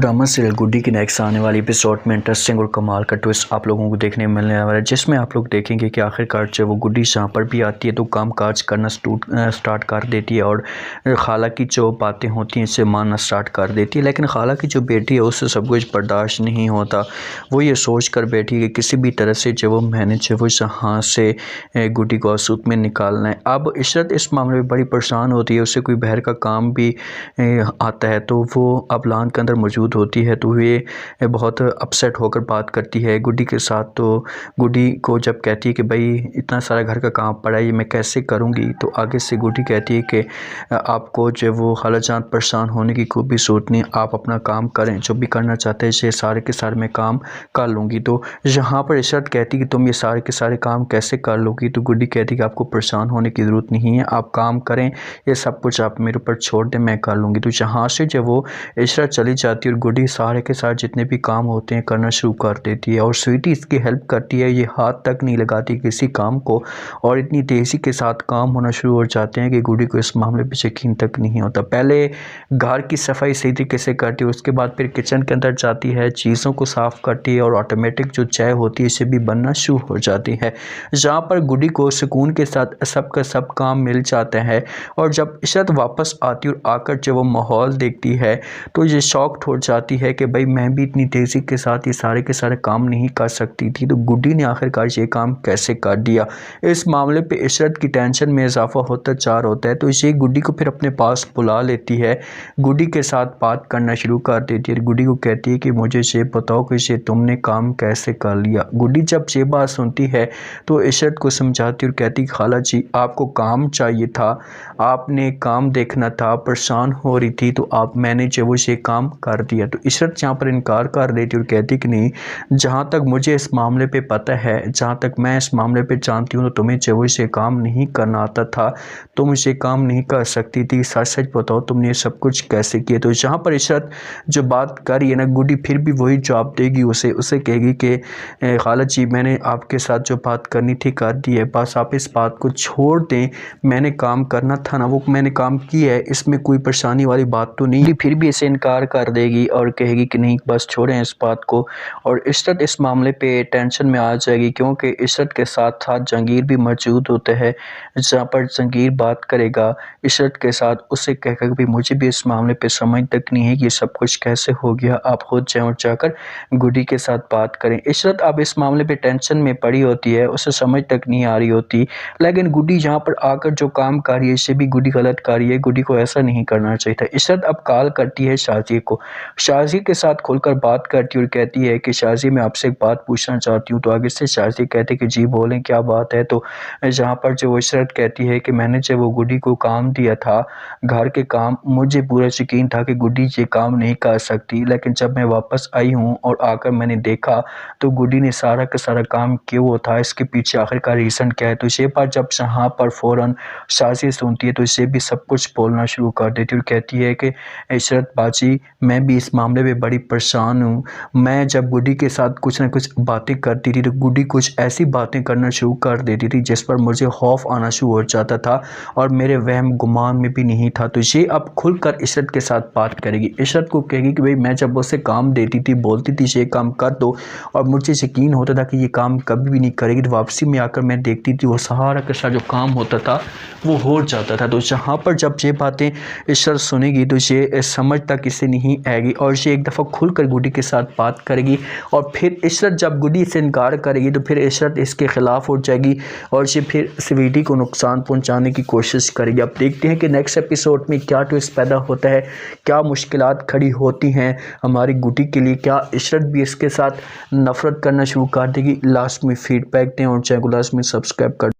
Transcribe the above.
Drama serial गुड्डी की next आने वाली एपिसोड में इंटरेस्टिंग और कमाल का ट्विस्ट आप लोगों को देखने में मिलने वाला है, जिसमें आप लोग देखेंगे कि आखिरकार जब वो गुड्डी जहाँ पर भी आती है तो काम काज करना स्टार्ट कर देती है और खाला की जो बातें होती हैं इसे मानना स्टार्ट कर देती है। लेकिन खाला की जो बेटी है उससे सब कुछ बर्दाश्त नहीं होता। वो ये सोच कर बैठी कि किसी भी तरह से जो वो मैनेज है वो जहाँ से गुड्डी को आसूत में निकालना है। अब इशरत इस मामले में बड़ी परेशान होती है, उससे कोई बहर का काम भी आता है तो वो अब लान के अंदर मौजूद होती है तो ये बहुत अपसेट होकर बात करती है गुड्डी के साथ। तो गुड्डी को जब कहती है कि भाई इतना सारा घर का काम पड़ा है ये मैं कैसे करूँगी, तो आगे से गुड्डी कहती है कि आपको जो वो खालाजान परेशान होने की कोई भी सूरत नहीं, आप अपना काम करें, जो भी करना चाहते हैं ये सारे के सारे मैं काम कर लूँगी। तो यहाँ पर इशरत कहती कि तुम ये सारे के सारे काम कैसे कर लोगी, तो गुड्डी कहती कि आपको परेशान होने की ज़रूरत नहीं है, आप काम करें, ये सब कुछ आप मेरे ऊपर छोड़ दें, मैं कर लूँगी। तो जहाँ से जब वो इशरत चली जाती है और गुड्डी सारे के सारे जितने भी काम होते हैं करना शुरू कर देती है और स्वीटी इसकी हेल्प करती है, ये हाथ तक नहीं लगाती किसी काम को और इतनी तेज़ी के साथ काम होना शुरू हो जाते हैं कि गुड्डी को इस मामले पर यकीन तक नहीं होता। पहले घर की सफाई सही तरीके से करती है, उसके बाद फिर किचन के अंदर जाती है, चीज़ों को साफ़ करती है और ऑटोमेटिक जो चाय होती है इसे भी बनना शुरू हो जाती है, जहाँ पर गुड्डी को सुकून के साथ सब का सब काम मिल जाता है। और जब इशरत वापस आती है और आकर जब वो माहौल देखती है तो ये शॉक्ड हो जाती है कि भाई मैं भी इतनी तेज़ी के साथ ये सारे के सारे काम नहीं कर सकती थी, तो गुड्डी ने आखिरकार ये काम कैसे कर दिया। इस मामले पे इशरत की टेंशन में इजाफा होता होता है तो ये गुड्डी को फिर अपने पास बुला लेती है, गुड्डी के साथ बात करना शुरू कर देती है। गुड्डी को कहती है कि मुझे ये बताओ कि ये तुमने काम कैसे कर लिया। गुड्डी जब ये बात सुनती है तो इशरत को समझाती और कहती खाला जी आपको काम चाहिए था, आपने काम देखना था, परेशान हो रही थी तो मैंने जो वो ये काम कर दिया। तो इशरत यहाँ पर इनकार कर देती और कहती कि नहीं, जहाँ तक मुझे इस मामले पे पता है, जहाँ तक मैं इस मामले पे जानती हूँ तो तुम्हें जो वो ये काम नहीं करना आता था, तुम ये काम नहीं कर सकती थी, सच सच बताओ तुमने ये सब कुछ कैसे किया। तो जहाँ पर इशरत जो बात कर रही है ना, गुड्डी फिर भी वही जवाब देगी, उसे कहेगी कि खाला जी मैंने आपके साथ जो बात करनी थी कर दी है, बस आप इस बात को छोड़ दें, मैंने काम करना था ना वो मैंने काम किया है, इसमें कोई परेशानी वाली बात तो नहीं। फिर भी इसे इनकार कर देगी और कहेगी कि नहीं बस छोड़ें इस बात को। और इशरत इस मामले पे टेंशन में आ जाएगी क्योंकि इशरत के साथ साथ जहांगीर भी मौजूद होते हैं, जहाँ पर जहांगीर बात करेगा इशरत के साथ, उससे कहेगा कि मुझे भी इस मामले पे समझ तक नहीं है कि ये सब कुछ कैसे हो गया, आप खुद जाएं और जाकर गुड्डी के साथ बात करें। इशरत अब इस मामले पे टेंशन में पड़ी होती है, उसे समझ तक नहीं आ रही होती, लेकिन गुड्डी यहाँ पर आकर जो काम कर रही है इससे भी गुड्डी गलत कर रही है, गुड्डी को ऐसा नहीं करना चाहिए था। इशरत अब कॉल करती है शाजी को, शाजी के साथ खुलकर बात करती है और कहती है कि शाजी मैं आपसे एक बात पूछना चाहती हूँ। तो आगे से शाजी कहते कि जी बोलें क्या बात है। तो जहाँ पर जो इशरत कहती है कि मैंने जब वो गुड्डी को काम दिया था घर के काम, मुझे पूरा यकीन था कि गुड्डी ये काम नहीं कर सकती, लेकिन जब मैं वापस आई हूँ और आकर मैंने देखा तो गुड्डी ने सारा का सारा काम क्यों था, इसके पीछे आखिरकार रीज़न क्या है। तो ये बात जब यहाँ पर फ़ौरन शाजी सुनती है तो इसे भी सब कुछ बोलना शुरू कर देती है और कहती है कि इशरत बाजी मैं भी इस मामले में बड़ी परेशान हूँ, मैं जब गुड्डी के साथ कुछ ना कुछ बातें करती थी तो गुड्डी कुछ ऐसी बातें करना शुरू कर देती थी जिस पर मुझे खौफ आना शुरू हो जाता था और मेरे वहम गुमान में भी नहीं था। तो ये अब खुलकर इशरत के साथ बात करेगी, इशरत को कहेगी कि भाई मैं जब उसे काम देती थी बोलती थी ये काम कर दो और मुझे यकीन होता था कि ये काम कभी भी नहीं करेगी, तो वापसी में आकर मैं देखती थी वो सहारा के साथ जो काम होता था वो हो जाता था। तो जहाँ पर जब ये बातें इशरत सुनेगी तो ये समझ तक इसे नहीं आएगी और ये एक दफ़ा खुलकर गुड्डी के साथ बात करेगी और फिर इशरत जब गुड्डी से इनकार करेगी तो फिर इशरत इसके ख़िलाफ़ हो जाएगी और ये फिर स्वीटी को नुकसान पहुंचाने की कोशिश करेगी। अब देखते हैं कि नेक्स्ट एपिसोड में क्या ट्विस्ट पैदा होता है, क्या मुश्किलात खड़ी होती हैं हमारी गुड्डी के लिए, क्या इशरत भी इसके साथ नफ़रत करना शुरू कर देगी। लास्ट में फीडबैक दें और चैनल को लास्ट में सब्सक्राइब कर